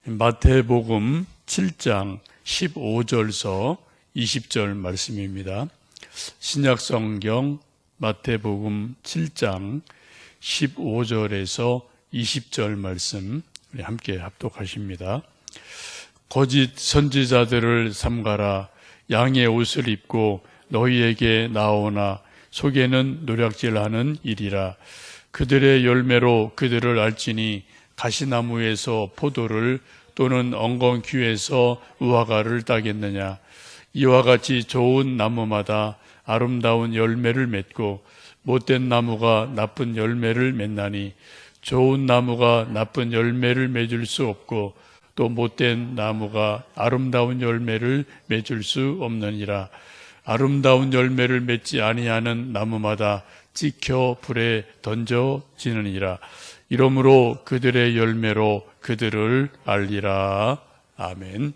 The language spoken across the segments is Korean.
마태복음 7장 15절서 20절 말씀입니다. 신약성경 마태복음 7장 15절에서 20절 말씀 우리 함께 합독하십니다. 거짓 선지자들을 삼가라. 양의 옷을 입고 너희에게 나오나 속에는 노략질하는 일이라. 그들의 열매로 그들을 알지니 가시나무에서 포도를 또는 엉겅퀴에서 무화과를 따겠느냐. 이와 같이 좋은 나무마다 아름다운 열매를 맺고 못된 나무가 나쁜 열매를 맺나니 좋은 나무가 나쁜 열매를 맺을 수 없고 또 못된 나무가 아름다운 열매를 맺을 수 없느니라. 아름다운 열매를 맺지 아니하는 나무마다 찍혀 불에 던져지느니라. 이러므로 그들의 열매로 그들을 알리라. 아멘.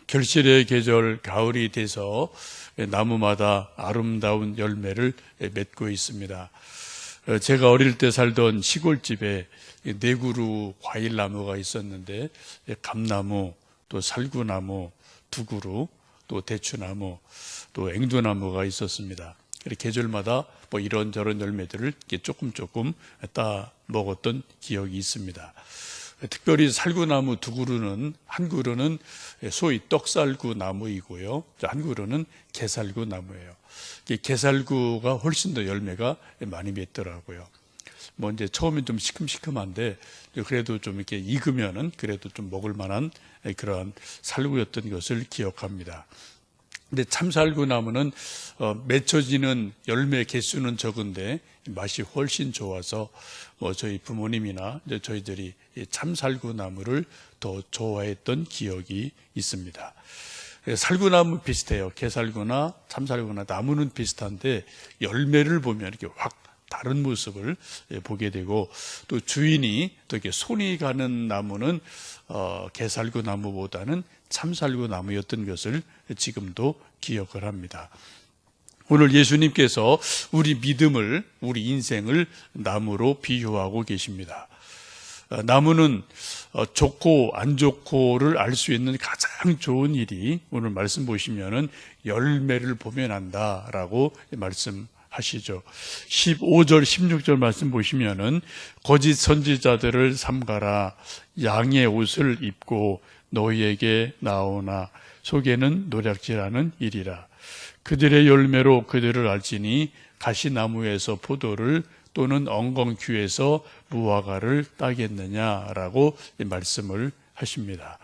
결실의 계절 가을이 돼서 나무마다 아름다운 열매를 맺고 있습니다. 제가 어릴 때 살던 시골집에 네 그루 과일나무가 있었는데 감나무, 또 살구나무, 두그루, 또 대추나무, 또 앵두나무가 있었습니다. 계절마다 이런저런 열매들을 조금 따 먹었던 기억이 있습니다. 특별히 살구나무 두 그루는, 한 그루는 소위 떡살구 나무이고요, 한 그루는 게살구 나무예요. 게살구가 훨씬 더 열매가 많이 맺더라고요. 이제 처음엔 좀 시큼시큼한데 그래도 좀 이렇게 익으면은 그래도 좀 먹을 만한 그러한 살구였던 것을 기억합니다. 근데 참살구 나무는 맺혀지는 열매 개수는 적은데 맛이 훨씬 좋아서 저희 부모님이나 저희들이 참살구 나무를 더 좋아했던 기억이 있습니다. 살구나무 비슷해요. 게살구나 참살구나 나무는 비슷한데 열매를 보면 이렇게 확 다른 모습을 보게 되고, 또 주인이 또 이렇게 손이 가는 나무는 게살구 나무보다는 참살구 나무였던 것을 지금도 기억을 합니다. 오늘 예수님께서 우리 믿음을, 우리 인생을 나무로 비유하고 계십니다. 나무는 좋고 안 좋고를 알 수 있는 가장 좋은 일이 오늘 말씀 보시면은 열매를 보면 안다라고 말씀하시죠. 15절, 16절 말씀 보시면은 거짓 선지자들을 삼가라. 양의 옷을 입고 너희에게 나오나 속에는 노략질하는 일이라. 그들의 열매로 그들을 알지니 가시나무에서 포도를 또는 엉겅퀴에서 무화과를 따겠느냐라고 말씀을 하십니다.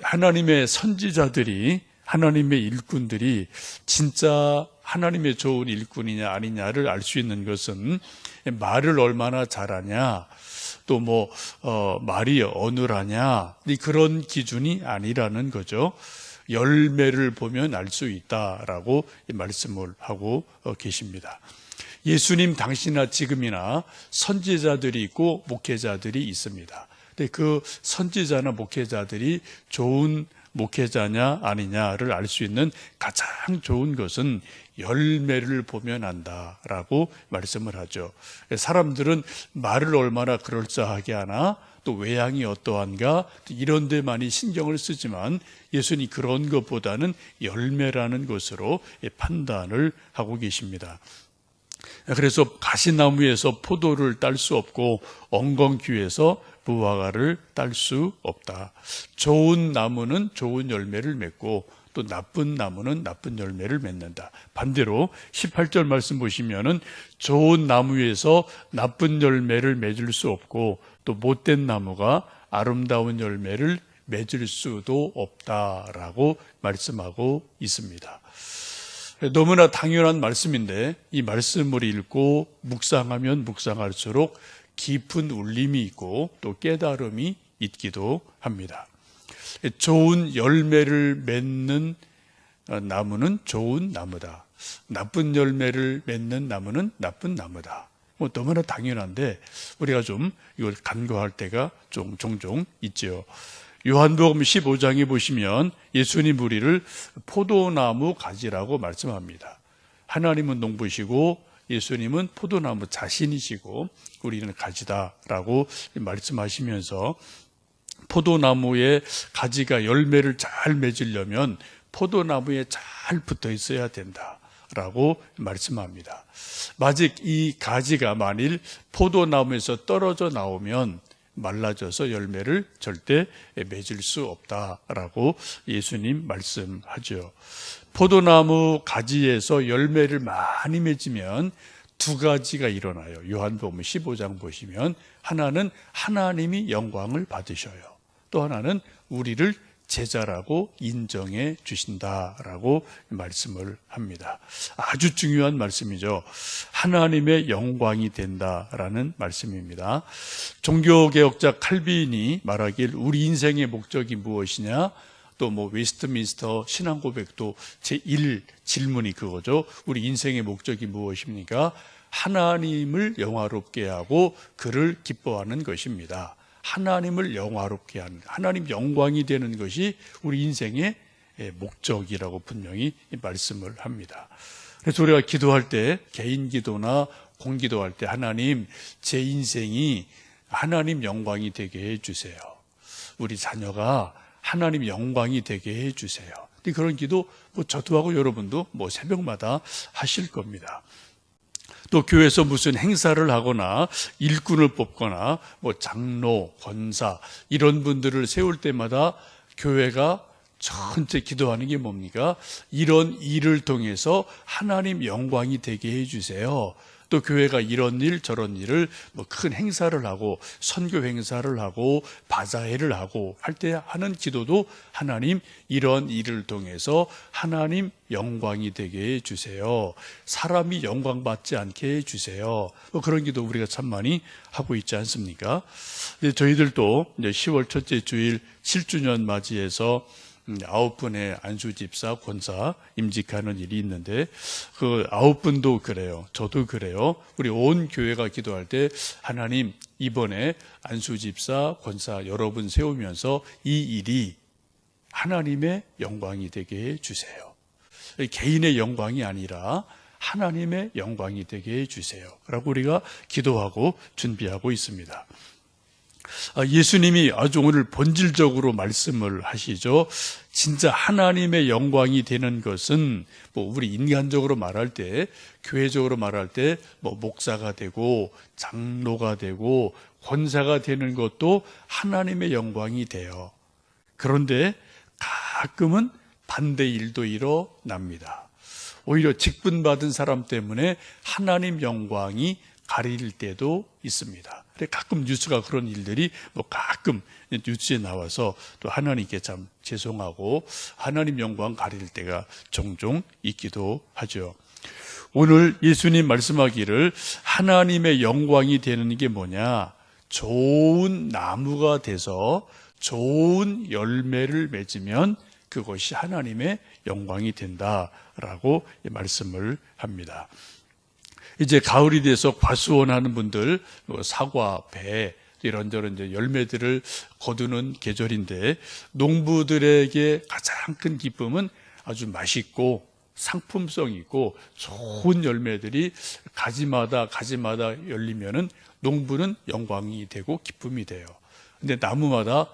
하나님의 선지자들이, 하나님의 일꾼들이 진짜 하나님의 좋은 일꾼이냐 아니냐를 알 수 있는 것은 말을 얼마나 잘하냐, 또 말이 어눌하냐, 그런 기준이 아니라는 거죠. 열매를 보면 알 수 있다라고 말씀을 하고 계십니다. 예수님 당시나 지금이나 선지자들이 있고 목회자들이 있습니다. 근데 그 선지자나 목회자들이 좋은 목회자냐 아니냐를 알 수 있는 가장 좋은 것은 열매를 보면 안다라고 말씀을 하죠. 사람들은 말을 얼마나 그럴싸하게 하나, 또 외양이 어떠한가, 이런 데 많이 신경을 쓰지만 예수님이 그런 것보다는 열매라는 것으로 판단을 하고 계십니다. 그래서 가시나무에서 포도를 딸 수 없고 엉겅퀴에서 무화과를 딸 수 없다. 좋은 나무는 좋은 열매를 맺고 또 나쁜 나무는 나쁜 열매를 맺는다. 반대로 18절 말씀 보시면은 좋은 나무에서 나쁜 열매를 맺을 수 없고 또 못된 나무가 아름다운 열매를 맺을 수도 없다라고 말씀하고 있습니다. 너무나 당연한 말씀인데 이 말씀을 읽고 묵상하면 묵상할수록 깊은 울림이 있고 또 깨달음이 있기도 합니다. 좋은 열매를 맺는 나무는 좋은 나무다. 나쁜 열매를 맺는 나무는 나쁜 나무다. 너무나 당연한데 우리가 좀 이걸 간과할 때가 종종 있죠. 요한복음 15장에 보시면 예수님 우리를 포도나무 가지라고 말씀합니다. 하나님은 농부시고 예수님은 포도나무 자신이시고 우리는 가지다라고 말씀하시면서 포도나무의 가지가 열매를 잘 맺으려면 포도나무에 잘 붙어 있어야 된다라고 말씀합니다. 만약 이 가지가 만일 포도나무에서 떨어져 나오면 말라져서 열매를 절대 맺을 수 없다라고 예수님 말씀하죠. 포도나무 가지에서 열매를 많이 맺으면 두 가지가 일어나요. 요한복음 15장 보시면 하나는 하나님이 영광을 받으셔요. 또 하나는 우리를 제자라고 인정해 주신다라고 말씀을 합니다. 아주 중요한 말씀이죠. 하나님의 영광이 된다라는 말씀입니다. 종교개혁자 칼빈이 말하길 우리 인생의 목적이 무엇이냐? 또 웨스트민스터 신앙고백도 제1 질문이 그거죠. 우리 인생의 목적이 무엇입니까? 하나님을 영화롭게 하고 그를 기뻐하는 것입니다. 하나님을 영화롭게 하는, 하나님 영광이 되는 것이 우리 인생의 목적이라고 분명히 말씀을 합니다. 그래서 우리가 기도할 때, 개인 기도나 공기도할 때 하나님, 제 인생이 하나님 영광이 되게 해주세요. 우리 자녀가 하나님 영광이 되게 해주세요. 그런 기도 저도 하고 여러분도 새벽마다 하실 겁니다. 또 교회에서 무슨 행사를 하거나 일꾼을 뽑거나 장로, 권사 이런 분들을 세울 때마다 교회가 전체 기도하는 게 뭡니까? 이런 일을 통해서 하나님 영광이 되게 해주세요. 또 교회가 이런 일 저런 일을 큰 행사를 하고 선교 행사를 하고 바자회를 하고 할 때 하는 기도도 하나님 이런 일을 통해서 하나님 영광이 되게 해주세요. 사람이 영광 받지 않게 해주세요. 그런 기도 우리가 참 많이 하고 있지 않습니까? 저희들도 이제 10월 첫째 주일 7주년 맞이해서 9분의 안수집사, 권사 임직하는 일이 있는데 그 9분도 그래요. 저도 그래요. 우리 온 교회가 기도할 때 하나님 이번에 안수집사, 권사 여러분 세우면서 이 일이 하나님의 영광이 되게 해주세요. 개인의 영광이 아니라 하나님의 영광이 되게 해주세요. 라고 우리가 기도하고 준비하고 있습니다. 예수님이 아주 오늘 본질적으로 말씀을 하시죠. 진짜 하나님의 영광이 되는 것은 우리 인간적으로 말할 때, 교회적으로 말할 때 목사가 되고 장로가 되고 권사가 되는 것도 하나님의 영광이 돼요. 그런데 가끔은 반대 일도 일어납니다. 오히려 직분받은 사람 때문에 하나님 영광이 가릴 때도 있습니다. 가끔 뉴스가 그런 일들이 가끔 뉴스에 나와서 또 하나님께 참 죄송하고 하나님 영광 가릴 때가 종종 있기도 하죠. 오늘 예수님 말씀하기를 하나님의 영광이 되는 게 뭐냐? 좋은 나무가 돼서 좋은 열매를 맺으면 그것이 하나님의 영광이 된다라고 말씀을 합니다. 이제 가을이 돼서 과수원하는 분들, 사과, 배 이런저런 이제 열매들을 거두는 계절인데 농부들에게 가장 큰 기쁨은 아주 맛있고 상품성 있고 좋은 열매들이 가지마다 열리면은 농부는 영광이 되고 기쁨이 돼요. 근데 나무마다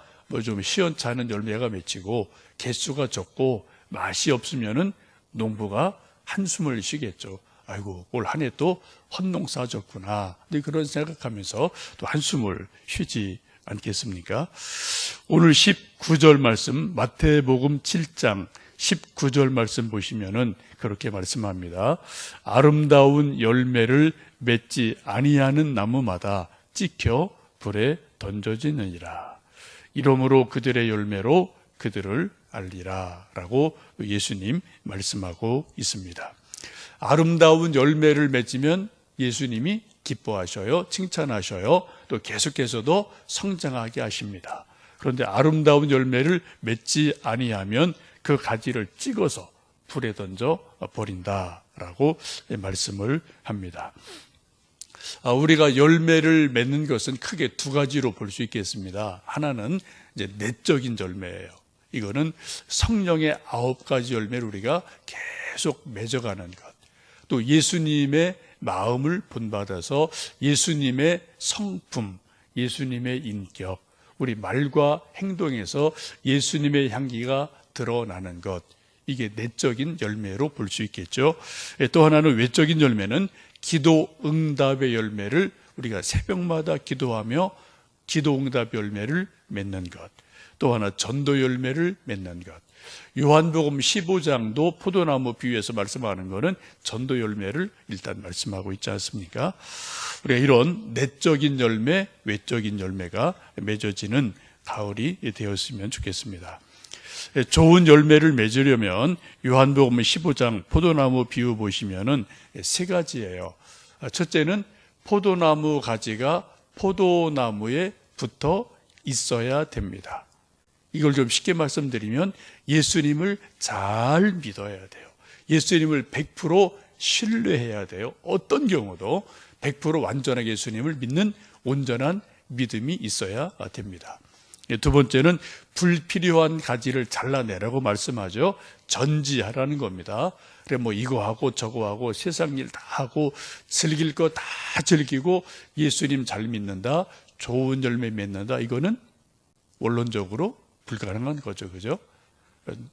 좀 시원찮은 열매가 맺히고 개수가 적고 맛이 없으면은 농부가 한숨을 쉬겠죠. 아이고, 올 한 해 또 헛농사 졌구나. 그런 생각하면서 또 한숨을 쉬지 않겠습니까? 오늘 19절 말씀, 마태복음 7장 19절 말씀 보시면은 그렇게 말씀합니다. 아름다운 열매를 맺지 아니하는 나무마다 찍혀 불에 던져지느니라. 이러므로 그들의 열매로 그들을 알리라. 라고 예수님 말씀하고 있습니다. 아름다운 열매를 맺으면 예수님이 기뻐하셔요. 칭찬하셔요. 또 계속해서도 성장하게 하십니다. 그런데 아름다운 열매를 맺지 아니하면 그 가지를 찍어서 불에 던져 버린다라고 말씀을 합니다. 우리가 열매를 맺는 것은 크게 두 가지로 볼 수 있겠습니다. 하나는 이제 내적인 열매예요. 이거는 성령의 9가지 열매를 우리가 계속 맺어가는 것. 또 예수님의 마음을 본받아서 예수님의 성품, 예수님의 인격, 우리 말과 행동에서 예수님의 향기가 드러나는 것, 이게 내적인 열매로 볼 수 있겠죠. 또 하나는 외적인 열매는 기도 응답의 열매를 우리가 새벽마다 기도하며 기도 응답 열매를 맺는 것, 또 하나 전도 열매를 맺는 것. 요한복음 15장도 포도나무 비유에서 말씀하는 것은 전도 열매를 일단 말씀하고 있지 않습니까? 우리가 이런 내적인 열매, 외적인 열매가 맺어지는 가을이 되었으면 좋겠습니다. 좋은 열매를 맺으려면 요한복음 15장 포도나무 비유 보시면은 세 가지예요. 첫째는 포도나무 가지가 포도나무에 붙어 있어야 됩니다. 이걸 좀 쉽게 말씀드리면 예수님을 잘 믿어야 돼요. 예수님을 100% 신뢰해야 돼요. 어떤 경우도 100% 완전하게 예수님을 믿는 온전한 믿음이 있어야 됩니다. 두 번째는 불필요한 가지를 잘라내라고 말씀하죠. 전지하라는 겁니다. 그래 뭐 이거 하고 저거 하고 세상 일 다 하고 즐길 거 다 즐기고 예수님 잘 믿는다, 좋은 열매 맺는다, 이거는 원론적으로 불가능한 거죠. 그죠?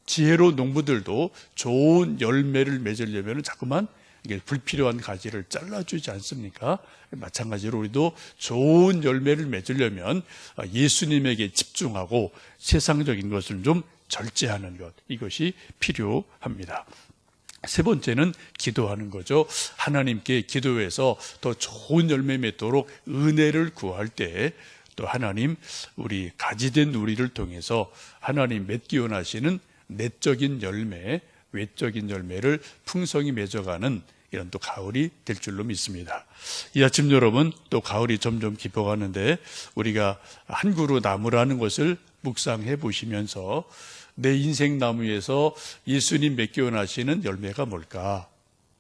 지혜로운 농부들도 좋은 열매를 맺으려면 자꾸만 이게 불필요한 가지를 잘라주지 않습니까? 마찬가지로 우리도 좋은 열매를 맺으려면 예수님에게 집중하고 세상적인 것을 좀 절제하는 것, 이것이 필요합니다. 세 번째는 기도하는 거죠. 하나님께 기도해서 더 좋은 열매 맺도록 은혜를 구할 때 또 하나님, 우리 가지된 우리를 통해서 하나님 맺기 원하시는 내적인 열매, 외적인 열매를 풍성히 맺어가는 이런 또 가을이 될 줄로 믿습니다. 이 아침 여러분, 또 가을이 점점 깊어가는데 우리가 한 그루 나무라는 것을 묵상해 보시면서 내 인생 나무에서 예수님 맺기 원하시는 열매가 뭘까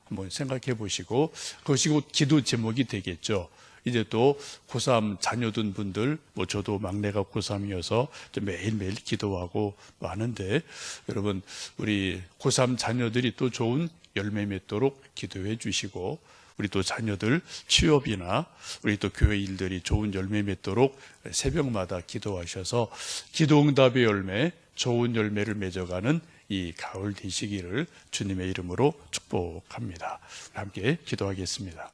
한번 생각해 보시고, 그것이 곧 기도 제목이 되겠죠. 이제 또 고3 자녀 둔 분들, 뭐 저도 막내가 고3이어서 매일매일 기도하고 하는데, 여러분 우리 고3 자녀들이 또 좋은 열매 맺도록 기도해 주시고, 우리 또 자녀들 취업이나 우리 또 교회 일들이 좋은 열매 맺도록 새벽마다 기도하셔서 기도응답의 열매, 좋은 열매를 맺어가는 이 가을 되시기를 주님의 이름으로 축복합니다. 함께 기도하겠습니다.